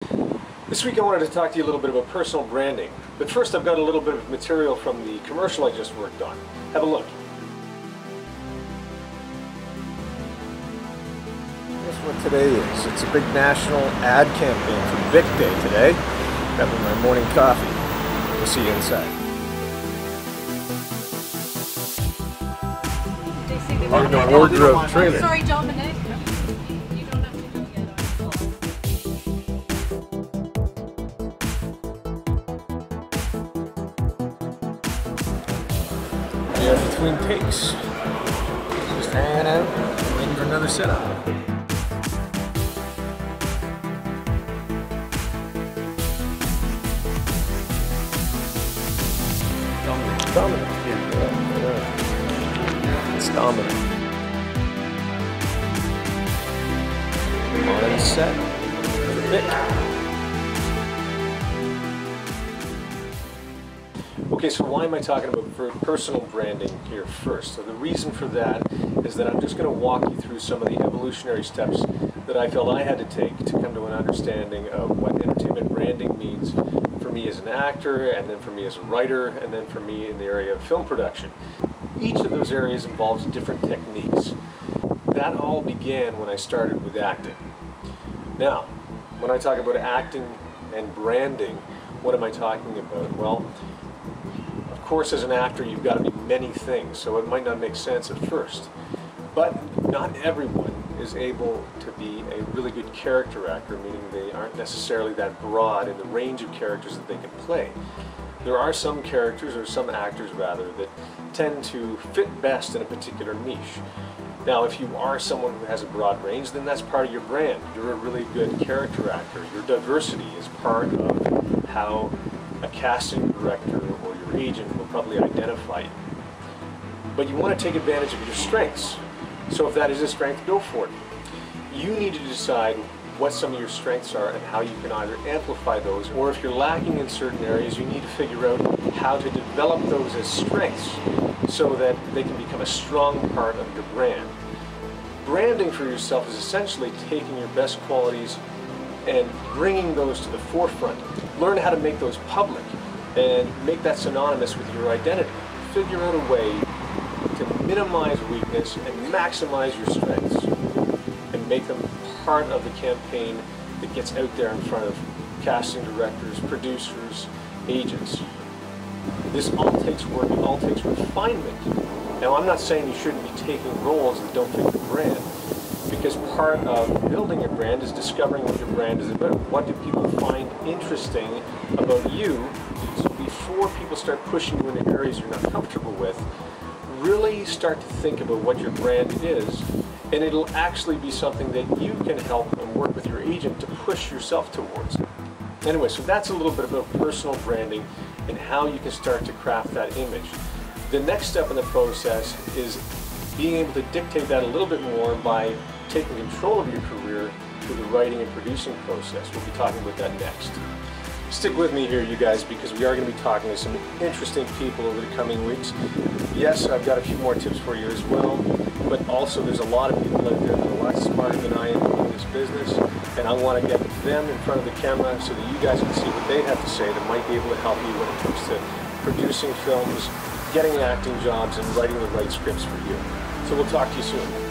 This week I wanted to talk to you a little bit about personal branding, but first I've got a little bit of material from the commercial I just worked on. Have a look. Guess what today is? It's a big national ad campaign for Vic Day today. Having my morning coffee. We'll see you inside. Wardrobe trailer. Sorry, Dominic. You don't have to go yet. We are between takes. Just hanging out, waiting for another setup. Dominic. Yeah. It's Dominic. On and set. Vic. Okay, so why am I talking about personal branding here first? So the reason for that is that I'm just going to walk you through some of the evolutionary steps that I felt I had to take to come to an understanding of what entertainment branding means for me as an actor, and then for me as a writer, and then for me in the area of film production. Each of those areas involves different techniques. That all began when I started with acting. Now, when I talk about acting and branding, what am I talking about? Well, of course, as an actor, you've got to be many things, so it might not make sense at first. But not everyone is able to be a really good character actor, meaning they aren't necessarily that broad in the range of characters that they can play. There are some characters, or some actors rather, that tend to fit best in a particular niche. Now, if you are someone who has a broad range, then that's part of your brand. You're a really good character actor. Your diversity is part of how a casting director or your agent will probably identify you. But you want to take advantage of your strengths. So if that is a strength, go for it. You need to decide what some of your strengths are and how you can either amplify those, or if you're lacking in certain areas, you need to figure out how to develop those as strengths so that they can become a strong part of your brand. Branding for yourself is essentially taking your best qualities and bringing those to the forefront. Learn how to make those public and make that synonymous with your identity. Figure out a way to minimize weakness and maximize your strengths and make them part of the campaign that gets out there in front of casting directors, producers, agents. This all takes work, it all takes refinement. Now, I'm not saying you shouldn't be taking roles that don't fit your brand, because part of building your brand is discovering what your brand is about. What do people find interesting about you? So before people start pushing you into areas you're not comfortable with, really start to think about what your brand is, and it'll actually be something that you can help and work with your agent to push yourself towards. Anyway, so that's a little bit about personal branding and how you can start to craft that image. The next step in the process is being able to dictate that a little bit more by taking control of your career through the writing and producing process. We'll be talking about that next. Stick with me here, you guys, because we are going to be talking to some interesting people over the coming weeks. Yes, I've got a few more tips for you as well, but also there's a lot of people out there that are a lot smarter than I am in this business, and I want to get them in front of the camera so that you guys can see what they have to say that might be able to help you when it comes to producing films, getting acting jobs, and writing the right scripts for you. So we'll talk to you soon.